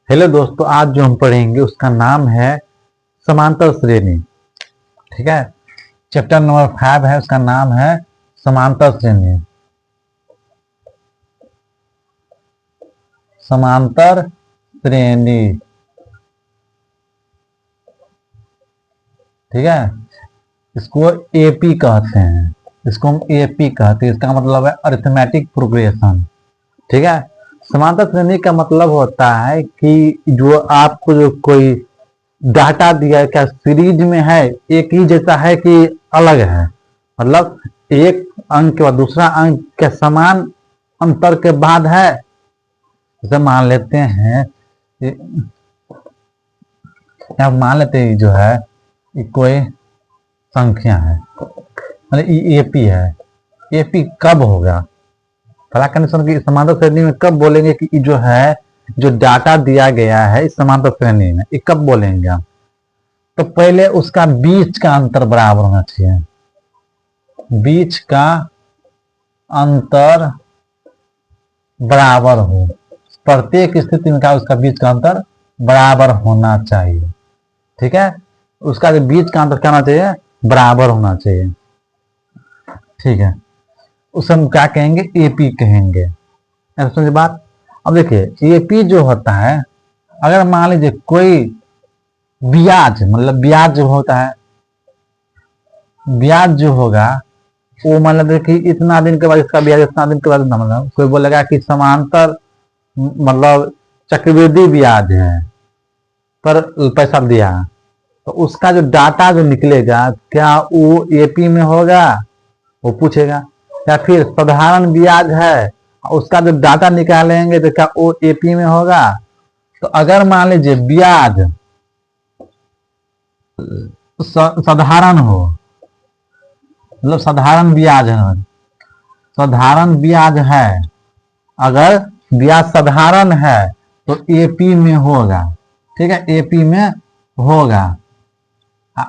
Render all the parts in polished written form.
Hello दोस्तों, आज जो हम पढ़ेंगे उसका नाम है समांतर श्रेणी। ठीक है। चैप्टर नंबर 5 है, उसका नाम है समांतर श्रेणी। समांतर श्रेणी। ठीक है। इसको एपी कहते हैं। इसको हम एपी कहते हैं। इसका मतलब है अरिथमेटिक प्रोग्रेशन। ठीक है। समांतर श्रेणी का मतलब होता है कि जो आपको जो कोई डाटा दिया है, क्या सीरीज में है, एक ही जैसा है कि अलग है। मतलब एक अंक के बाद दूसरा अंक के समान अंतर के बाद है। जैसे मान लेते हैं, या मान लेते हैं जो है ये कोई संख्या है, मतलब ये एपी है। एपी कब होगा? पहला कंडीशन की समांतर श्रेणी में कब बोलेंगे कि जो है, जो डाटा दिया गया है इस समांतर श्रेणी में, ये कब बोलेंगे हम? तो पहले उसका बीच का अंतर बराबर होना चाहिए। बीच का अंतर बराबर हो, प्रत्येक स्थिति में क्या उसका बीच का अंतर बराबर होना चाहिए। ठीक है। उसका जो बीच का अंतर क्या होना चाहिए? बराबर होना चाहिए। ठीक है। उसे हम क्या कहेंगे? एपी कहेंगे। ऐसा समझे बात। अब देखिए, एपी जो होता है, अगर मान लीजिए कोई ब्याज, मतलब ब्याज जो होता है, ब्याज जो होगा वो मतलब कि इतना दिन के बाद इसका ब्याज, इतना दिन के बाद, मतलब कोई बोलेगा कि समांतर मतलब चक्रवृद्धि ब्याज है पर पैसा दिया, तो उसका जो डाटा जो निकलेगा क्या वो एपी में होगा? वो पूछेगा। या फिर साधारण ब्याज है, उसका जो डाटा निकालेंगे तो क्या वो एपी में होगा? तो अगर मान लीजिए ब्याज साधारण हो, मतलब साधारण ब्याज है, साधारण ब्याज है, अगर ब्याज साधारण है तो एपी में होगा। ठीक है, एपी में होगा।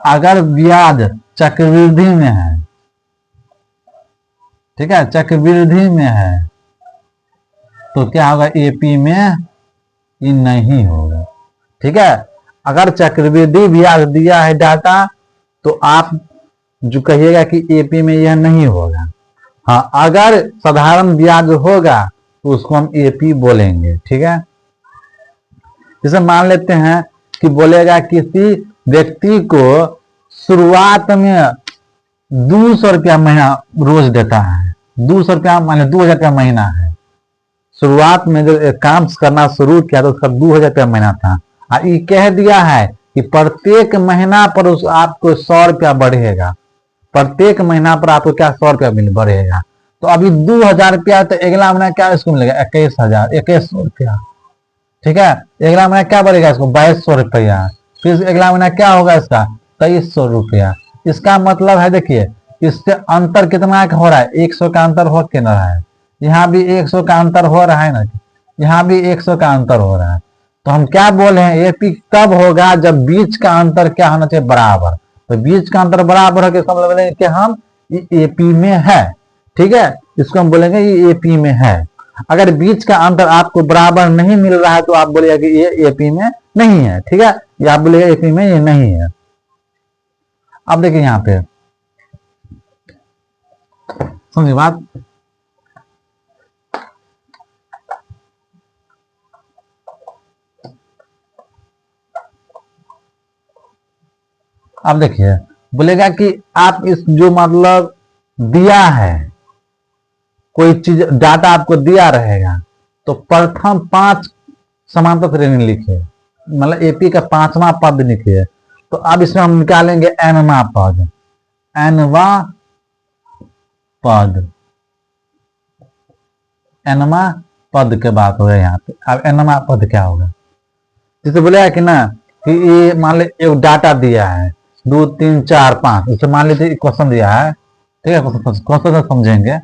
अगर ब्याज चक्रवृद्धि में है, ठीक है, चक्रवृद्धि में है, तो क्या होगा? एपी में ये नहीं होगा। ठीक है। अगर चक्रवृद्धि ब्याज दिया है डाटा, तो आप जो कहिएगा कि एपी में यह नहीं होगा। हाँ, अगर साधारण ब्याज होगा तो उसको हम एपी बोलेंगे। ठीक है। जैसे मान लेते हैं कि बोलेगा किसी व्यक्ति को शुरुआत में 200 रुपया महीना रोज देता है। 200 रुपया मान 2000 रुपया महीना है। शुरुआत में जो काम करना शुरू किया तो उसका 2000 रुपया महीना था। ये कह दिया है कि प्रत्येक महीना पर उस आपको 100 रुपया बढ़ेगा। प्रत्येक महीना पर आपको क्या 100 रुपया बढ़ेगा। तो अभी 2000 रुपया, तो अगला महीना क्या इसको मिलेगा? 21,000, 2100 रुपया। ठीक है। अगला महीना क्या बढ़ेगा इसको? 2200 रुपया। फिर अगला महीना क्या होगा इसका? 2300 रुपया। इसका मतलब है, देखिए इससे अंतर कितना हो रहा है? 100 का अंतर हो के रहा है। यहाँ भी 100 का अंतर हो रहा है ना, यहाँ भी 100 का अंतर हो रहा है। तो हम क्या बोल रहे हैं? एपी तब होगा जब बीच का अंतर क्या होना चाहिए? बराबर। तो बीच का अंतर बराबर है, इसका मतलब बोलेंगे कि हम एपी में है। ठीक है। इसको हम बोलेंगे ये एपी में है। अगर बीच का अंतर आपको बराबर नहीं मिल रहा है तो आप बोलिएगा कि ये एपी में नहीं है। ठीक है। या आप बोलिएगा एपी में ये नहीं है। अब देखिए यहाँ पे समझिए बात। अब देखिए बोलेगा कि आप इस जो मतलब दिया है, कोई चीज डाटा आपको दिया रहेगा, तो प्रथम 5 समांतर श्रेणी लिखिए, मतलब एपी का 5वां पद लिखिए। तो अब इसमें हम निकालेंगे एनवा पद। एनवा पद, एनवा पद के बात हो गया यहाँ पे। अब एनवा पद क्या होगा? जैसे बोलेगा कि ना कि ये मान ली एक डाटा दिया है 2 3 4 5, जैसे मान लीजिए क्वेश्चन दिया है। ठीक है। क्वेश्चन समझेंगे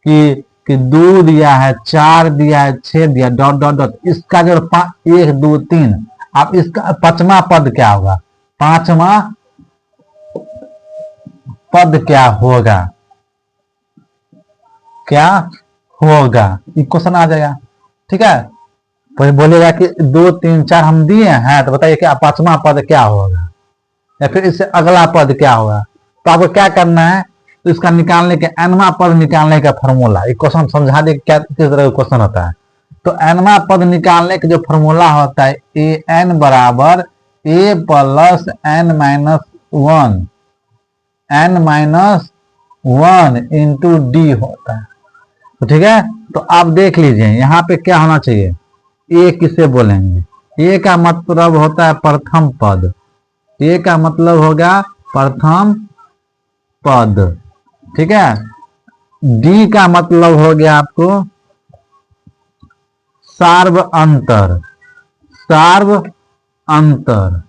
कि 2 दिया है, 4 दिया है, 6 दिया, डॉट डॉट डॉट, इसका जो 1 2 3, अब इसका 5वां पद क्या होगा? 5वां पद क्या होगा? क्या होगा? ये क्वेश्चन आ जाएगा। ठीक है। कोई बोलेगा कि 2 3 4 हम दिए हैं, तो बताइए क्या पांचवा पद क्या होगा, या फिर इससे अगला पद क्या होगा। तो आपको क्या करना है, तो इसका निकालने के एनवा पद निकालने का फॉर्मूला, एक क्वेश्चन समझा दे क्या किस तरह का क्वेश्चन होता है। तो एनवा पद निकालने का जो फॉर्मूला होता है, ए एन बराबर A plus N minus one, N minus one into D होता है। तो ठीक है, तो आप देख लीजिए यहाँ पे क्या होना चाहिए, ए किसे बोलेंगे, ए का मतलब होता है प्रथम पद, ए का मतलब होगा प्रथम पद, ठीक है। डी का मतलब हो गया आपको सार्व अंतर, सार्व अंतर,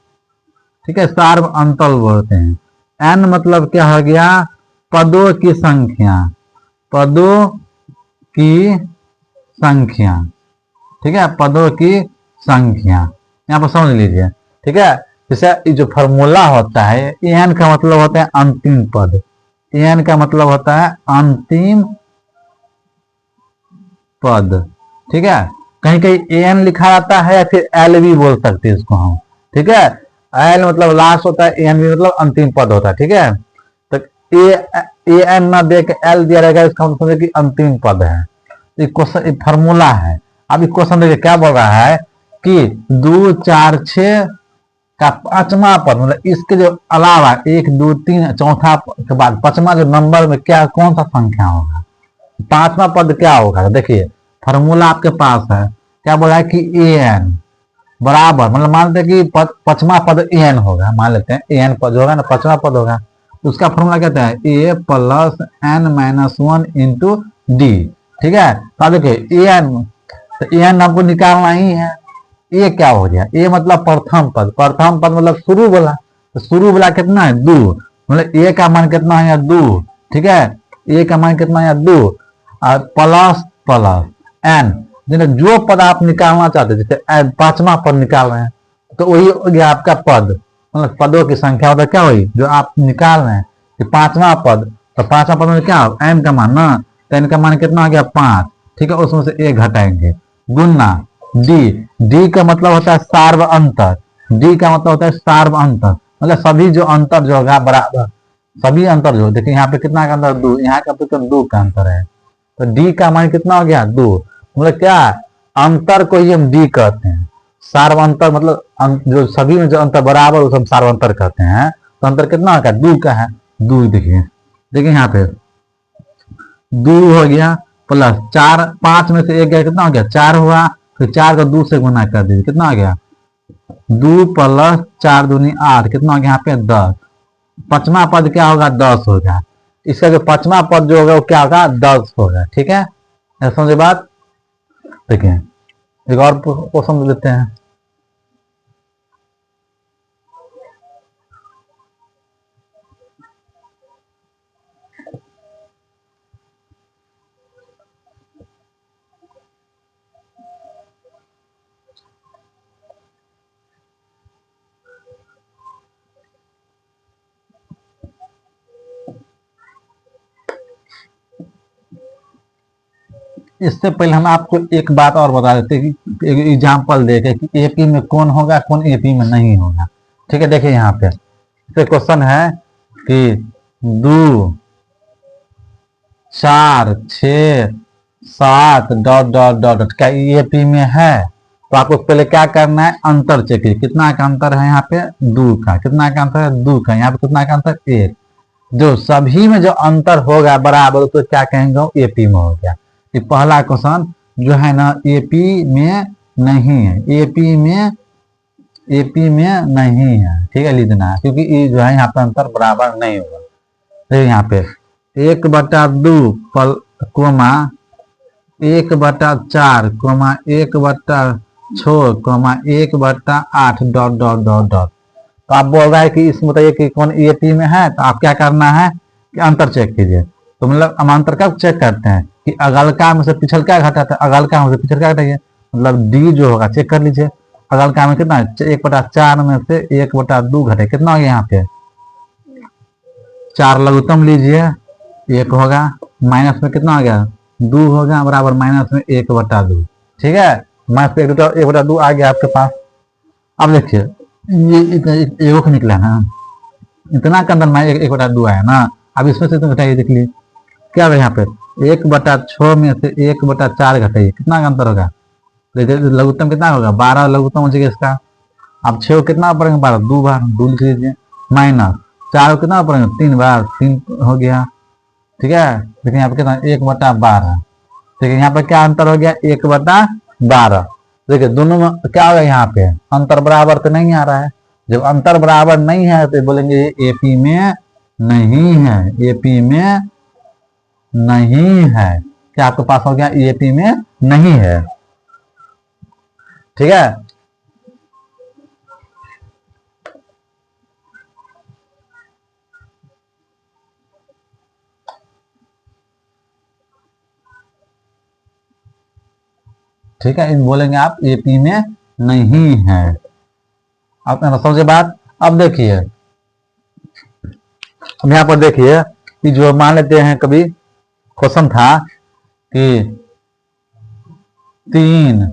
ठीक है, सार्व अंतर बोलते हैं। एन मतलब क्या हो गया, पदों की संख्या, पदों की संख्या, ठीक है, पदों की संख्या, यहाँ पर समझ लीजिए, ठीक है। जैसे जो फॉर्मूला होता है, एन का मतलब होता है अंतिम पद, एन का मतलब होता है अंतिम पद, ठीक है। कहीं कहीं एन लिखा जाता है या फिर एल भी बोल सकते हैं इसको हम, ठीक है। एल मतलब लास्ट होता है, एन भी मतलब अंतिम पद होता है, ठीक है। तो ए एन ना दे के एल दिया रहेगा, इसका मतलब कि अंतिम पद है। ये क्वेश्चन फॉर्मूला है। अब इस क्वेश्चन देखिए क्या बोल रहा है कि 2 4 6 का पांचवा पद, मतलब इसके जो अलावा 1 2 3 चौथा के बाद पांचवा जो नंबर में क्या कौन सा संख्या होगा, पांचवा पद क्या होगा। देखिए फॉर्मूला आपके पास है, क्या बोला है कि ए एन बराबर, मतलब मान लेते हैं कि पांचवा पद एन होगा, मान लेते हैं एन पद होगा ना, पांचवा पद होगा, तो उसका फॉर्मूला कहता है A plus N minus one into D, ठीक है। तो देखिए ए एन, तो ए एन हमको निकालना ही है। ए क्या हो गया, ए मतलब प्रथम पद, प्रथम पद मतलब शुरू वाला, तो शुरू वाला कितना है 2, मतलब ए का मान कितना है 2, ठीक है, ए का मान कितना है 2, और प्लस प्लस एन, जो पद आप निकालना चाहते हैं, जैसे पांचवा पद निकाल रहे हैं, तो वही हो गया आपका पद, मतलब पदों की संख्या होता है क्या हुई जो आप निकाल रहे हैं, कि पांचवा पद, तो पांचवा पद में क्या हो एन का मान ना, तो एन का मान कितना हो गया 5, ठीक है, उसमें से एक घटाएंगे, गुना डी, डी का मतलब होता है सार्व अंतर, डी का मतलब होता है सार्व अंतर, मतलब सभी जो अंतर जो होगा बराबर, सभी अंतर जो देखिए यहाँ पे कितना का अंतर 2, यहाँ का तो 2 का अंतर है, तो डी का मान कितना हो गया 2, मतलब क्या अंतर को ही हम डी कहते हैं। सार्व अंतर मतलब जो सभी में जो अंतर बराबर उसे हम सार्व अंतर कहते हैं। तो अंतर कितना होगा 2 का है, 2 देखिए, देखिए यहाँ पे 2 हो गया प्लस 4, 5 में से एक गया कितना हो गया 4 हुआ, फिर 4 को 2 से गुना कर दीजिए, कितना हो गया 2 प्लस 4 दूनी 8, कितना हो गया यहाँ पे 10, पांचवा पद क्या होगा 10 होगा, इसका जो पांचवा पद जो होगा वो क्या होगा 10 होगा, ठीक है, समझे बात। देखिए एक और क्वेश्चन लेते हैं, इससे पहले हम आपको एक बात और बता देते हैं कि एक एग्जाम्पल देके कि एपी में कौन होगा कौन एपी में नहीं होगा, ठीक है। देखिए यहाँ पे क्वेश्चन है कि 2 4 6 7 डॉट डॉट डॉट डॉट क्या एपी में है, तो आपको पहले क्या करना है अंतर चेक कीजिए, कितना का अंतर है यहाँ पे 2 का, कितना का अंतर है 2 का, यहाँ पे कितना का अंतर 1, जो सभी में जो अंतर होगा बराबर तो क्या कहेंगे एपी में हो गया। ये पहला क्वेश्चन जो है ना एपी में नहीं है, एपी में नहीं है, ठीक है, लिखना है, क्योंकि ये जो है यहाँ पे अंतर बराबर नहीं होगा। तो यहाँ पे 1/2 comma 1/4 comma 1/6 comma 1/8 dot dot dot dot. तो आप बोल रहा है कि इसमें बताइए कि कौन एपी में है, तो आप क्या करना है कि अंतर चेक कीजिए। तो मतलब हम अंतर कब चेक करते हैं कि अगलका में से पिछलका घटाते हैं, अगलका में से पिछलका घटाइए, मतलब डी जो होगा चेक कर लीजिए, अगलका में कितना है 1/4 में से 1/2 घटे, कितना हो गया यहाँ पे 4 लघुत्तम लीजिए 1 होगा, माइनस में कितना हो गया 2 होगा, बराबर माइनस में 1/2, ठीक है, माइनस एक बटा 1/2 आ गया आपके पास। अब देखिए ये एगो का निकला ना, इतना का अंदर माइनस 1/2 आया ना। अब इसमें से तुम घटाइए, देख लिए क्या होगा यहाँ पे 1/6 में से 1/4 घटाइए, कितना का अंतर होगा? लघुत्तम कितना होगा? 12 लघुत्तम हो जाएगा इसका। अब 6 को कितना पढ़ेंगे? 12 2 बार 2 लिख लीजिए, माइनस 4 को कितना पढ़ेंगे? 3 बार 3 हो गया। ठीक है, लेकिन यहाँ पे कितना 1/12। ठीक है, यहाँ पे क्या अंतर हो गया? 1/12। देखिए दोनों में क्या होगा? यहाँ पे अंतर बराबर तो नहीं आ रहा है। जब अंतर बराबर नहीं है तो बोलेंगे एपी में नहीं है, एपी में नहीं है। क्या आपके पास हो गया? एपी में नहीं है। ठीक है, ठीक है, इन बोलेंगे आप एपी में नहीं है। आप समझे बात? अब देखिए, अब यहाँ पर देखिए कि जो मान लेते हैं कभी क्वेश्चन था कि 3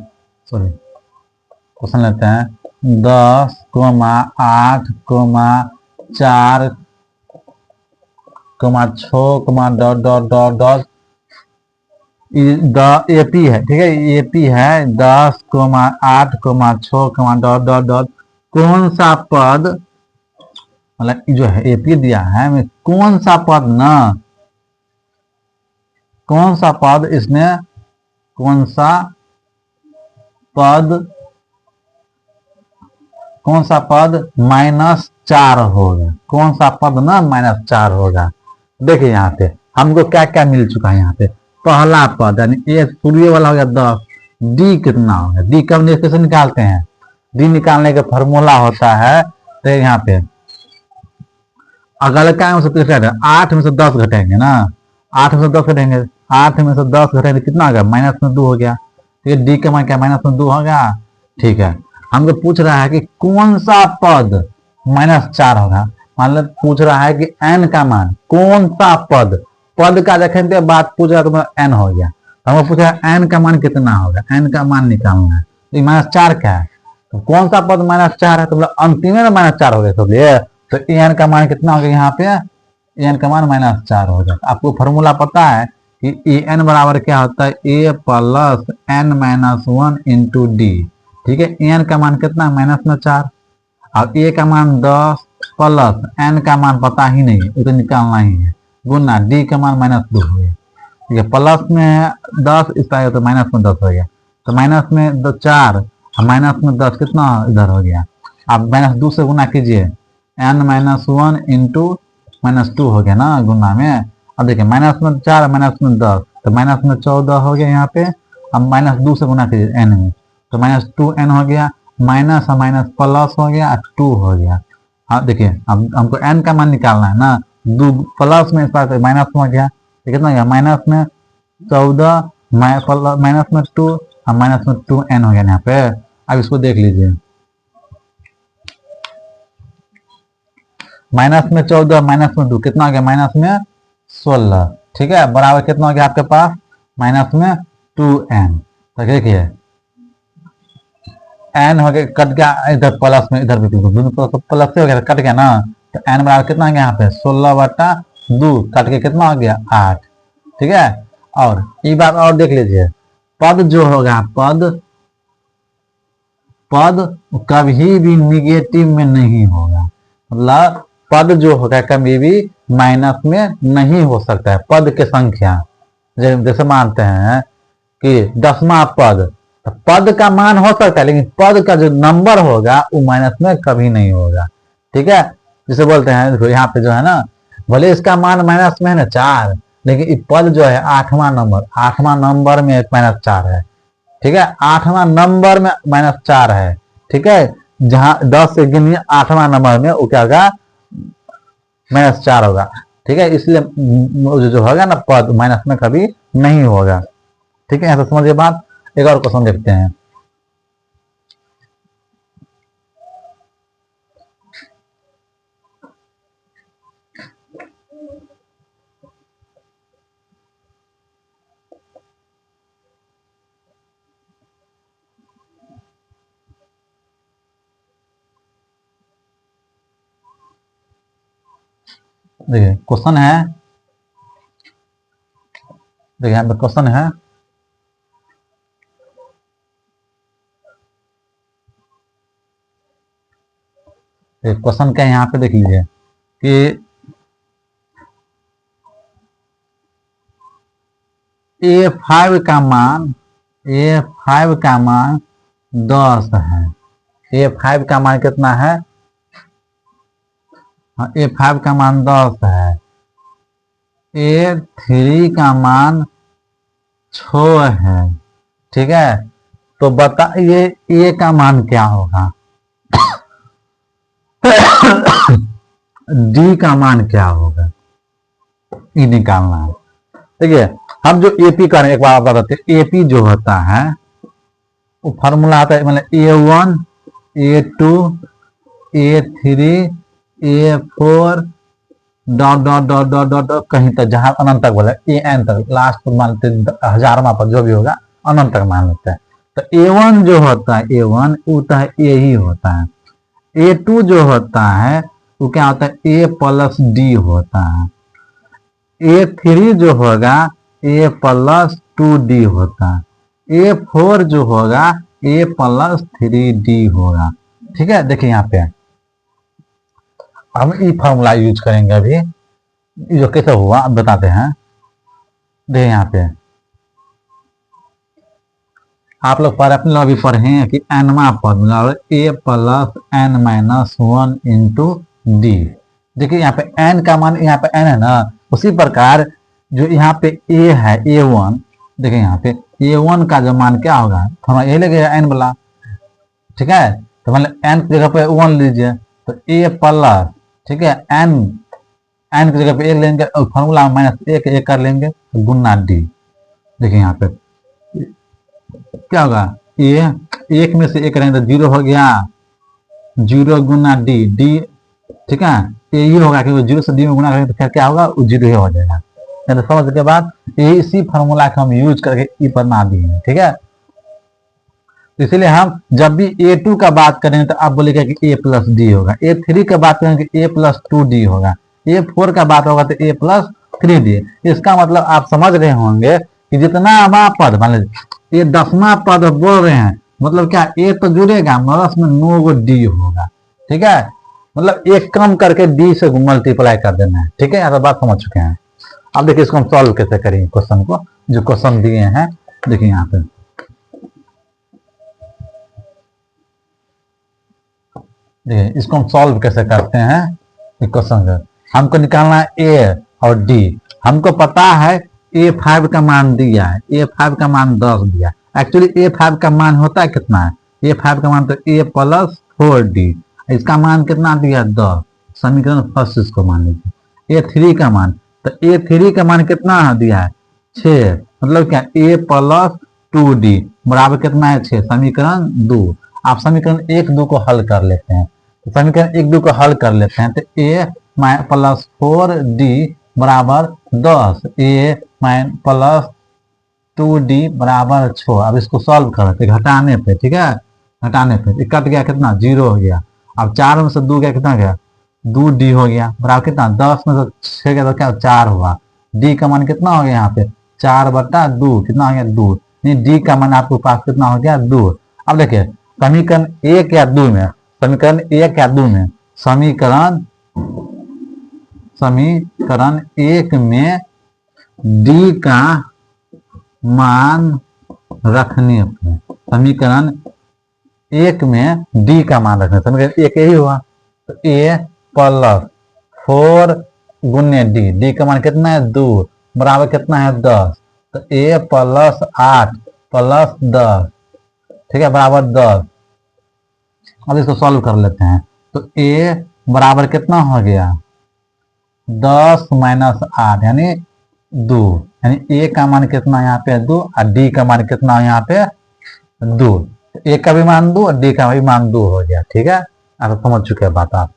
सॉरी क्वेश्चन लेते हैं 10,8,4,6, dot dot dot dot AP है। ठीक है, एपी है 10,8,6, डॉट डॉट डॉट कौन सा पद, मतलब जो है एपी दिया है में कौन सा पद ना, कौन सा पद इसमें, कौन सा पद, कौन सा पद -4 होगा, कौन सा पद ना -4 होगा। देखिए यहाँ पे हमको क्या क्या मिल चुका है। यहाँ पे पहला पद यानी ए सूर्य वाला हो गया 10, डी कितना होगा? डी कब कैसे निकालते हैं? डी निकालने का फॉर्मूला होता है, तो यहाँ पे अगर क्या हो सकता है 8 में से 10 घटेंगे ना, 8 में से 10 घटेंगे, 8 में से 10 घटेंगे कितना होगा? -2 हो गया। ठीक है, डी का मान क्या -2 होगा। ठीक है, हमको पूछ रहा है कि कौन सा पद -4 होगा, मतलब पूछ रहा है कि एन का मान, कौन सा पद, पद का देखेंगे बात पूछ रहा है तो एन हो गया। तो हमको पूछ रहा है एन का मान कितना होगा, एन का मान निकालना है। तो -4 क्या है, तो कौन सा पद -4 है, तो मतलब अंतिम में -4 हो गया। तो तो एन का मान कितना होगा? यहाँ पे एन का मान -4 हो जाता है। आपको फॉर्मूला पता है कि ए एन बराबर क्या होता है? A plus N -1 into D. ठीक है, एन का मान कितना? -4। और ए का मान 10 प्लस एन का मान पता ही नहीं है, उसे निकालना ही है, गुना डी का मान -2 हो गया। ठीक है, प्लस में 10 इसका तो माइनस में 10 हो गया, तो माइनस में 4 और माइनस में 10 कितना इधर हो गया। आप -2 से गुना कीजिए, n-1 इंटू -2 हो गया ना गुना में। अब देखिए -4 -10 तो -14 हो गया यहाँ पे। अब -2 से गुना कीजिए n में, तो -2n हो गया, माइनस और माइनस प्लस हो गया और 2 हो गया। अब देखिए अब हमको n का मान निकालना है ना, 2 प्लस में इस बार माइनस में हो गया, तो कितना हो गया? माइनस में 14 माइनस में 2 और माइनस में 2n हो गया यहाँ पे। अब इसको देख लीजिए, माइनस में 14 माइनस में 2 कितना हो गया? माइनस में 16। ठीक है, बराबर कितना हो गया आपके पास? माइनस में 2n। तो देखिए n हो गया, कट गया इधर प्लस में, इधर भी दोनों प्लस से हो गया, कट गया ना। तो n बराबर कितना हो गया यहाँ पे? 16/2 कट के कितना हो गया? 8। ठीक है, और ये बात और देख लीजिए, पद जो होगा पद कभी भी निगेटिव में नहीं होगा, मतलब पद जो होगा कभी भी माइनस में नहीं हो सकता है। पद की संख्या जैसे मानते हैं कि 10वां पद, तो पद का मान हो सकता है लेकिन पद का जो नंबर होगा वो माइनस में कभी नहीं होगा। ठीक है, जिसे बोलते हैं देखो यहाँ पे जो है ना, भले इसका मान माइनस में है ना 4, लेकिन ये पद जो है 8वां नंबर में -4 है। ठीक है, 8वां नंबर में -4 है। ठीक है, जहां 10 से गिनिए 8वां नंबर में वो क्या होगा? -4 होगा। ठीक है, इसलिए जो होगा ना पद माइनस में कभी नहीं होगा। ठीक है, ऐसा समझिए बात। एक और क्वेश्चन देखते हैं। देखिए क्वेश्चन है, देखिए यहाँ पे क्वेश्चन है क्वेश्चन क्या है यहाँ पे देख लीजिए कि A5 का मान, A5 का मान 10 है। A5 का मान कितना है? हाँ, A5 का मान 10 है। A3 का मान 6 है। ठीक है, तो बताइए A का मान क्या होगा? D का मान क्या होगा? ये निकालना है। देखिए हम जो एपी कर रहे हैं, एक बार आप बताते हैं। एपी जो होता है वो फार्मूला आता है, मतलब A1 A2 A3 A4 dot dot dot dot dot dot कहीं तक, जहां अनंत तक बोले, एन तक, लास्ट मान लेते हजारमा पर जो भी होगा अनंत तक मान लेते हैं। तो A1 जो होता है, A1 होता है A ही होता है। A2 जो होता है वो क्या होता है? A प्लस डी होता है। A3 जो होगा A प्लस 2D होता है। A4 जो होगा A प्लस 3D होगा। ठीक है, देखिए यहाँ पे हम ई फॉर्मूला यूज करेंगे अभी। ये जो कैसे हुआ अब बताते हैं। देखिए यहाँ पे आप लोग पर अपने लोग अभी पढ़े हैं कि एनवा फॉर्मूला और A plus N minus 1 into d. देखिए यहाँ पे एन का मान, यहाँ पे एन है ना, उसी प्रकार जो यहाँ पे ए है A1, देखिए यहाँ पे A1 का जो मान क्या होगा, थोड़ा ये लगेगा एन वाला। ठीक है, तो मतलब एन की जगह पे 1 लीजिए तो A प्लस, ठीक है, एन, एन की जगह पे 1 लेंगे और फॉर्मूला माइनस एक कर लेंगे तो गुना डी। देखिए यहाँ पे क्या होगा? ये एक में से एक रहेंगे तो 0 हो गया, 0 गुना डी, डी, ठीक है, ये होगा कि 0 से डी में गुना करेंगे तो फिर क्या होगा? वो 0 ही हो जाएगा। तो समझ के बाद यही इसी फॉर्मूला का हम यूज करके ई बना दिए हैं। ठीक है, तो इसलिए हम जब भी A2 का बात करेंगे तो आप बोलेगा कि A प्लस डी होगा। A3 का बात करेंगे कि A प्लस 2D होगा। A4 का बात होगा तो A प्लस 3D। इसका मतलब आप समझ रहे होंगे कि जितना हमारा पद, मान लीजिए ये 10वां पद बोल रहे हैं, मतलब क्या A तो जुड़ेगा मगर उसमें 9 गो D होगा। ठीक है, मतलब एक कम करके D से मल्टीप्लाई कर देना है। ठीक है, यहाँ बात समझ चुके हैं। अब देखिए इसको हम सॉल्व कैसे करेंगे क्वेश्चन को, जो क्वेश्चन दिए हैं। देखिए यहाँ पे देखिए इसको हम सॉल्व कैसे करते हैं क्वेश्चन का। हमको निकालना है ए और डी। हमको पता है A5 का मान दिया है, A5 का मान 10 दिया। एक्चुअली A5 का मान होता है कितना है? A5 का मान तो A प्लस 4D। इसका मान कितना दिया? 10। समीकरण फर्स्ट इसको मान लीजिए। A3 का मान, तो A3 का मान कितना दिया है? 6। मतलब क्या? A प्लस 2D बराबर कितना है? 6। समीकरण 2। आप समीकरण 1 2 को हल कर लेते हैं। तो समीकरण 1 2 को हल कर लेते हैं तो A प्लस 4D बराबर 10, A प्लस 2D बराबर 6। अब इसको सॉल्व करते घटाने पे। ठीक है, घटाने पे कट गया, कितना? 0 हो गया। अब 4 में से 2 गया, कितना गया? 2D हो गया बराबर कितना? 10 में से 6 गया तो क्या? 4 हुआ। D का मान कितना हो गया यहाँ पे? 4/2। कितना हो गया? 2। नहीं, D का मान आपके पास कितना हो गया? 2। अब देखिए समीकरण 1 या 2 में, समीकरण 1 या 2 में, समीकरण समीकरण 1 में D का मान रखने पे, समीकरण 1 में D का मान रखने, समीकरण 1 यही हुआ। तो A प्लस 4 गुने D का मान कितना है? 2 बराबर कितना है? 10। तो A प्लस 8 प्लस 10, ठीक है, बराबर 10। अब इसको सॉल्व कर लेते हैं तो A बराबर कितना हो गया? 10 माइनस 8 यानी 2। यानी A का मान कितना यहाँ पे? 2 और D का मान कितना यहाँ पे? 2। A का भी मान 2 और D का भी मान 2 हो गया। ठीक है, आप समझ चुके हैं बात आप।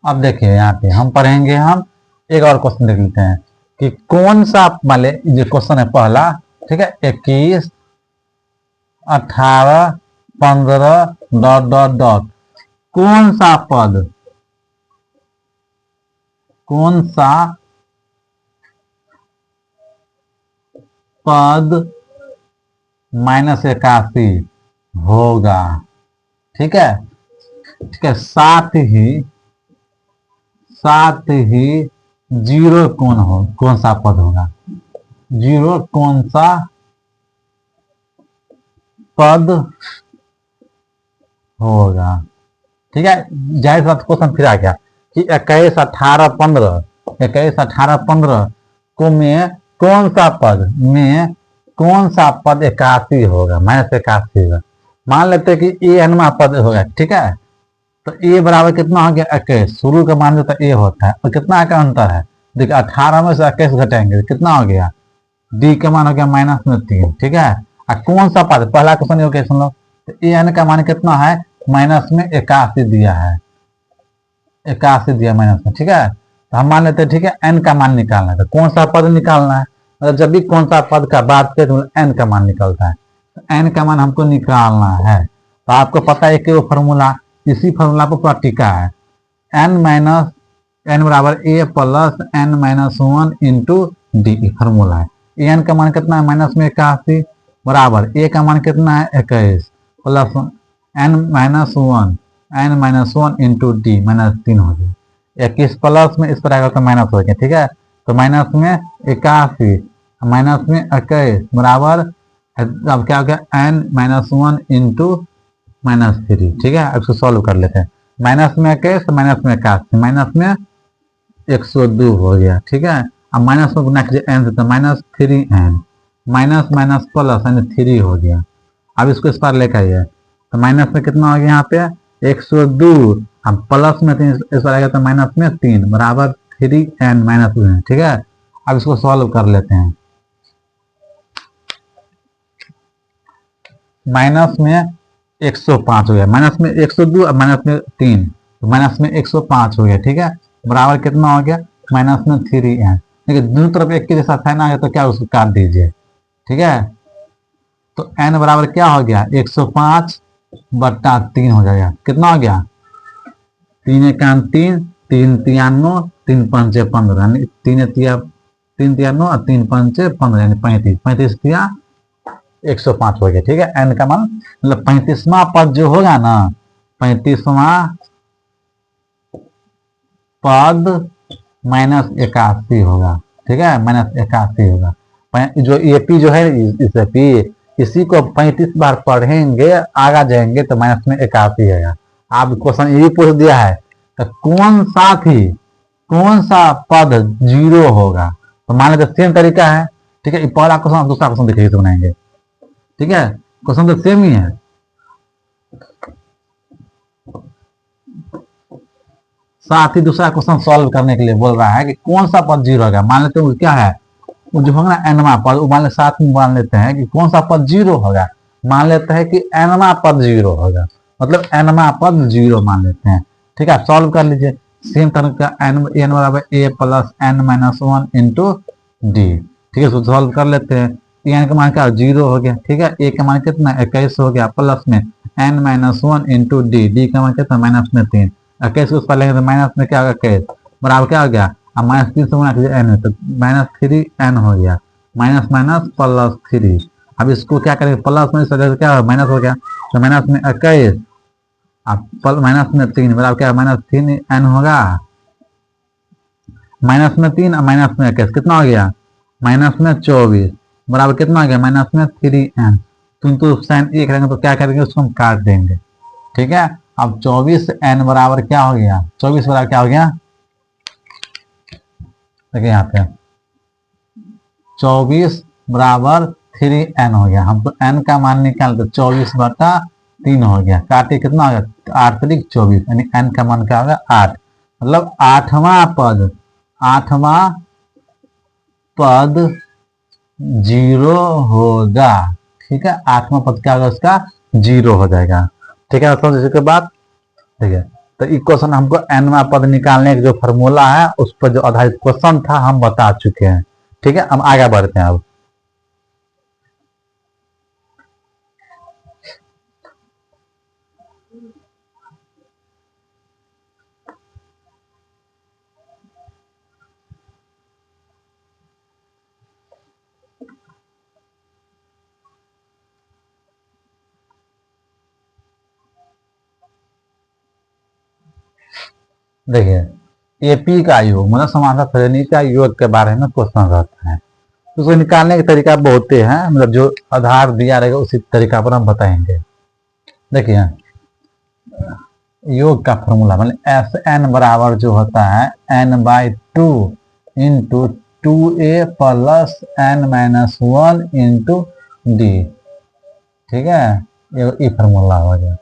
अब देखिए यहाँ पे हम पढ़ेंगे, हम एक और क्वेश्चन देख लेते हैं कि कौन सा, मान ले जो क्वेश्चन है पहला, ठीक है, 21, 18, 15 डॉट डॉट डॉट, कौन सा पद, कौन सा पद -81 होगा, ठीक है, ठीक है, साथ ही जीरो कौन सा पद होगा, जीरो कौन सा पद होगा, ठीक है। जाहिर सा क्वेश्चन फिर आ गया कि 21, 18, 15, 21, 18, 15 को में कौन सा पद में कौन सा पद 81 होगा, -81 होगा। मान लेते हैं कि ए एनवा पद होगा, ठीक है, तो ए बराबर कितना हो गया 21, शुरू का मान देता ए होता है, और कितना का अंतर है, देखिए 18 में से 21 घटाएंगे तो कितना हो गया, डी का मान हो गया -3, ठीक है। और कौन सा पद, पहला क्वेश्चन ये सुन लो, तो ए एन का मान कितना है, -81 दिया है, 81 दिया माइनस में, ठीक है। तो हम मान लेते हैं, ठीक है, एन का मान निकालना है, तो कौन सा पद निकालना है, मतलब जब भी कौन सा पद का बात करें तो एन का मान निकलता है, तो एन का मान हमको निकालना है। तो आपको पता है कि वो फॉर्मूला, इसी फॉर्मूला पर पूरा टीका है, एन बराबर A plus n-1 into D formula है। एन का मान कितना है, -81 बराबर ए का मान कितना है 21 प्लस n-1 इंटू डी -3 हो गया, 21 प्लस में इस पर आएगा तो माइनस हो गया, ठीक है। तो माइनस में 81 माइनस में 21 बराबर, अब क्या हो गया n-1 इंटू -3, ठीक है। अब इसको सॉल्व कर लेते हैं, माइनस में 21 माइनस में 81 माइनस में 102 हो गया, ठीक है। अब माइनस में गुना कीजिए एन से, तो -3n माइनस माइनस प्लस यानी 3 हो गया। अब इसको इस पार लेकर आइए, तो माइनस में कितना हो गया यहाँ पे 102, अब प्लस में 3 इस पर आएगा तो माइनस में 3 बराबर 3n -1, ठीक है। अब इसको सॉल्व कर लेते हैं, माइनस में 105 हो गया, माइनस में 102 और माइनस में 3, तो माइनस में 105 हो गया, ठीक है, बराबर कितना हो गया माइनस में 3n। देखिए दोनों तरफ एक के जैसा साइन आ गया तो क्या उसको काट दीजिए, ठीक है। तो n बराबर क्या हो गया 105/3 हो जाएगा, कितना हो गया 3 एकान 3, 3 तियानो 3 पंचे 15 यानी 3 तियानो और 3 पंचे 15 यानी 35, 35 तिया 105 हो गया, ठीक है। n का मान मतलब 35वां पद जो होगा ना, 35वां पद -81 होगा, ठीक है, -81 होगा। जो एपी जो है इस पी, इसी को 35 बार पढ़ेंगे आगे जाएंगे तो माइनस में 81 आएगा। आप क्वेश्चन ये पूछ दिया है तो कौन सा पद 0 होगा, तो मान लेते सेम तरीका है, ठीक है। पहला क्वेश्चन दूसरा क्वेश्चन देखिए तो बनाएंगे, ठीक है, क्वेश्चन तो सेम ही है। साथ ही दूसरा क्वेश्चन सॉल्व करने के लिए बोल रहा है कि कौन सा पद 0 होगा, मान लेते हैं क्या है वो जो होगा एनवा पद, मान ले साथ में मान लेते हैं कि कौन सा पद 0 होगा, मान लेते हैं कि एनवा पद 0 होगा, मतलब एनवा पद 0 मान लेते हैं, ठीक है। सॉल्व कर लीजिए सेम तरह का n बराबर a plus n-1 into D, ठीक है। सॉल्व कर लेते हैं, n का मान क्या 0 हो गया, ठीक है, a का मान कितना 21 हो गया प्लस में n-1 इंटू डी, डी का मान कितना माइनस में 3, 21 उस पर लेंगे तो माइनस में क्या होगा 21 बराबर क्या हो गया, अब -3 से गुणा कीजिए n में तो -3n हो गया, माइनस माइनस प्लस 3। अब इसको क्या करेंगे प्लस में क्या माइनस हो गया, तो माइनस में 21 अब माइनस में 3 बराबर क्या -3n होगा, माइनस में 3 और माइनस में 21 कितना हो गया माइनस में 24 बराबर कितना हो गया माइनस में 3n। तो साइन एक रहेंगे तो क्या करेंगे उसको हम काट देंगे, ठीक है। अब 24n बराबर क्या हो गया, 24 बराबर क्या हो गया, देखिए यहाँ पे 24 बराबर 3n हो गया, हम तो n का मान निकाल तो 24/3 हो गया, काटे कितना हो गया 8 3 24 यानी n का मान क्या होगा 8, मतलब 8वां पद 0 होगा, ठीक है। 8वां पद क्या होगा उसका 0 हो जाएगा, ठीक है। समझ इसके बाद ठीक है। तो ये क्वेश्चन हमको एनवा पद निकालने का जो फॉर्मूला है उस पर जो आधारित क्वेश्चन था हम बता चुके हैं। ठीक है, हम आगे बढ़ते हैं। अब देखिए, एपी का योग मतलब समानता श्रेणी का योग के बारे में क्वेश्चन रहता है। तो उसको निकालने के तरीका बहुत है, मतलब जो आधार दिया रहेगा उसी तरीका पर हम बताएंगे। देखिए, योग का फॉर्मूला मतलब एस एन बराबर जो होता है n/2 into 2a plus n-1 into D. ठीक है, ये फॉर्मूला हो गया।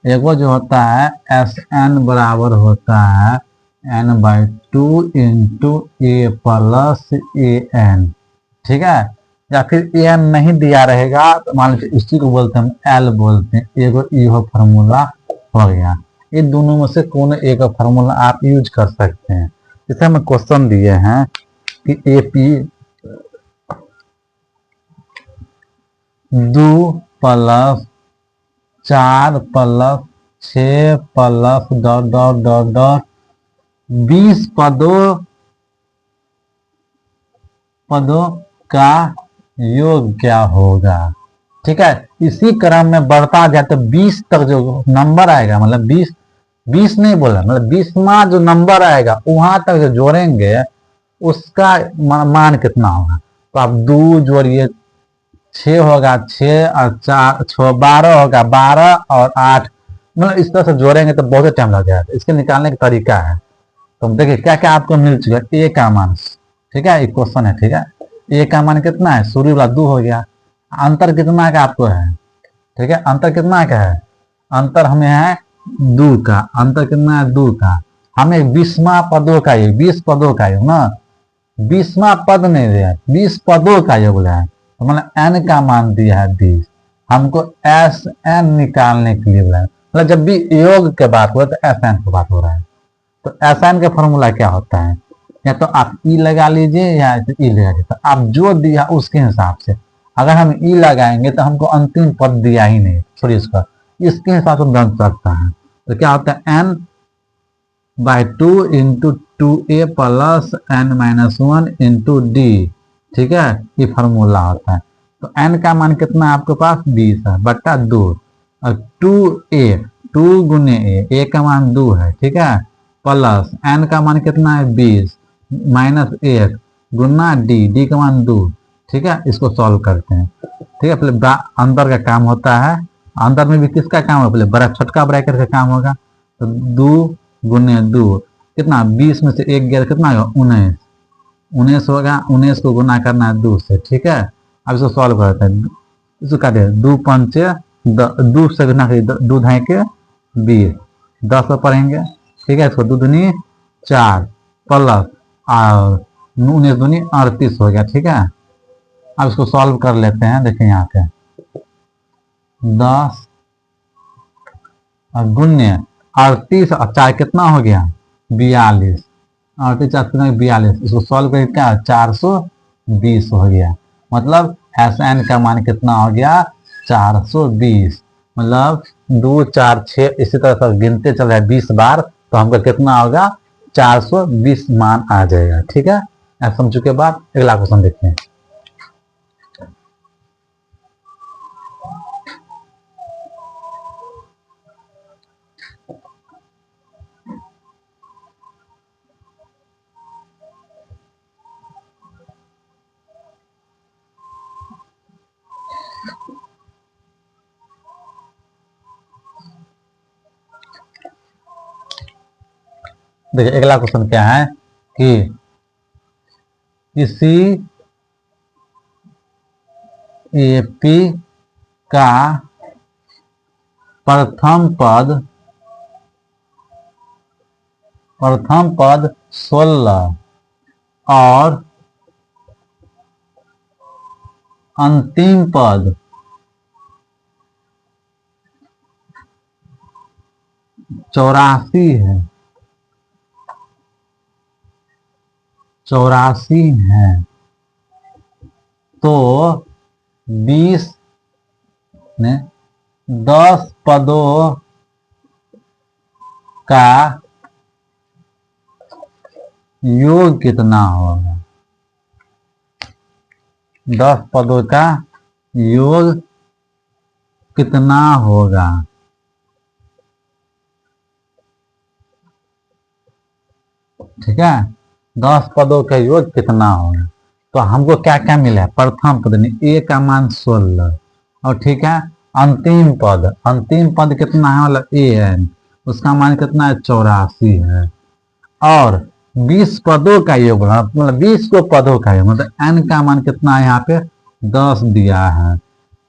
एगो जो होता है एस एन बराबर होता है n/2 into A plus A N. ठीक है, या फिर ए एन नहीं दिया रहेगा तो मान लीजिए इसी को बोलते हैं हम एल बोलते हैं। एगो यो फॉर्मूला हो गया। ये दोनों में से कौन एक फॉर्मूला आप यूज कर सकते हैं। जैसे हमें क्वेश्चन दिए हैं कि A P 2 plus 4 plus 6 plus dot dot dot dot 20 पदों का योग क्या होगा। ठीक है, इसी क्रम में बढ़ता जाए तो 20 तक जो नंबर आएगा, मतलब 20 नहीं बोला, मतलब 20वां जो नंबर आएगा वहां तक जो जोड़ेंगे उसका मान कितना होगा। तो आप 2 जोड़िए 6 होगा, 6 और 4 6 12 होगा, 12 और 8, मतलब इस तरह से जोड़ेंगे तो बहुत टाइम लग जाएगा। इसके निकालने का तरीका है। तो देखिए क्या क्या आपको मिल चुका है। ए का मान, ठीक है, एक क्वेश्चन है। ठीक है, ए का मान कितना है, शुरू वाला 2 हो गया। अंतर कितना का आपको है। ठीक है, अंतर कितना का है, अंतर हमें है 2 का। अंतर कितना है, 2 का। हमें 20वां पदों का योग, 20 पदों का योग ना, 20वां पद नहीं दिया, 20 पदों का योग लिया है। तो मतलब एन का मान दिया है 20। हमको एस एन निकालने के लिए बोला है। मतलब जब भी योग के बात हो तो एस एन की बात हो रहा है। तो एस एन का फॉर्मूला क्या होता है, या तो आप ई लगा लीजिए या ई लगा लीजिए। तो आप जो दिया उसके हिसाब से, अगर हम ई लगाएंगे तो हमको अंतिम पद दिया ही नहीं, सॉरी इसका, इसके हिसाब से बन सकता है। तो क्या होता है, n/2 into 2a plus n-1 into D. ठीक है, ये फार्मूला होता है। तो n का मान कितना है आपके पास, 20 है बट्टा 2, और 2a 2 गुने a का मान 2 है। ठीक है, प्लस n का मान कितना है 20 माइनस 1 गुना डी का मान 2। ठीक है, इसको सॉल्व करते हैं। ठीक है, पहले अंदर का काम होता है। अंदर में भी किसका काम है, पहले बड़ा छोटका ब्रैकेट का काम होगा। तो 2 गुने 2 कितना, 20 में से 1 गया कितना होगा, 19। 19 होगा, 19 को गुना करना है 2 से। ठीक है, अब इसको सॉल्व करते हैं। इसको काटे 2 पंचे 2 से गुना करिए, 2 ढाई के 20, 10 पर पढ़ेंगे। ठीक है, इसको 2 दूनी 4 प्लस और 19 दूनी 38 हो गया। ठीक है, अब इसको सॉल्व कर लेते हैं। देखिए यहाँ पे 10 और गुण्य 38 और 4 कितना हो गया, 42। 38 4 कितना, 42। इसको सॉल्व करके क्या 420 हो गया। मतलब एस एन का मान कितना हो गया, 420। मतलब 2 4 6 इसी तरह से गिनते चल रहे 20 बार, तो हमका कितना होगा, 420 मान आ जाएगा। ठीक है, ऐसा समझ के बाद अगला क्वेश्चन देखते हैं। देखिए अगला क्वेश्चन क्या है कि किसी एपी का प्रथम पद 16 और अंतिम पद 24 84 है, 84 है, तो 20 ने 10 पदों का योग कितना होगा? 10 पदों का योग कितना होगा? ठीक है, 10 पदों का योग कितना होगा? तो हमको क्या क्या मिला है? प्रथम पद में ए का मान 16, और ठीक है, अंतिम पद कितना है? मतलब ए है, उसका मान कितना है? 84 है। और 20 पदों का योग, मतलब 20 को पदों का योग, मतलब एन का मान कितना है? यहाँ पे 10 दिया है,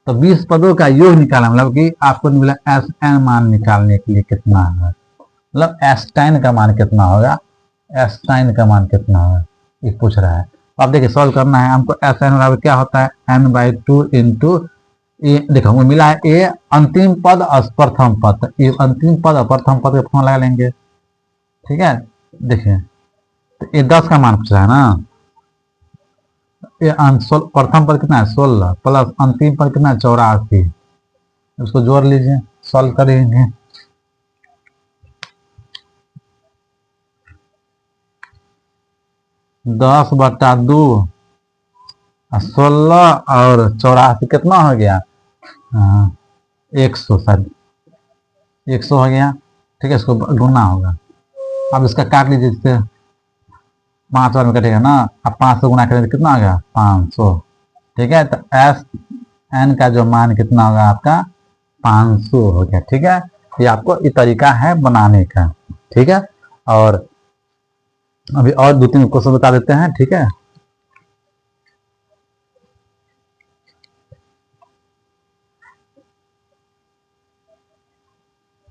तो 20 पदों का योग निकाला, मतलब कि आपको मिला एस एन मान निकालने के लिए कितना है, मतलब एस टाइन का मान कितना होगा? एस टाइन का मान कितना होगा ये पूछ रहा है। अब देखिए सॉल्व करना है हमको। एस एन बराबर क्या होता है? n/2 इंटू ए। देखो वो मिला है ए अंतिम पद और प्रथम पद, तो ये अंतिम पद और प्रथम पद का फॉर्मूला लगा लेंगे। ठीक है, देखिए तो ये 10 का मान पूछ रहा है ना, ये प्रथम पद कितना है? 16 प्लस अंतिम पद कितना है? 84, उसको जोड़ लीजिए, सॉल्व करेंगे। 10/2 16 और 84 कितना हो गया? 100, शायद 100 हो गया। ठीक है, इसको ढूंढना होगा। अब इसका काट लीजिए, इससे 5 बार में कटेगा ना। अब 5 से गुना करेंगे कितना होगा? 500। ठीक है, तो एस एन का जो मान कितना होगा आपका? 500 हो गया। ठीक है, ये आपको ये तरीका है बनाने का। ठीक है, और अभी और 2-3 क्वेश्चन बता देते हैं। ठीक है।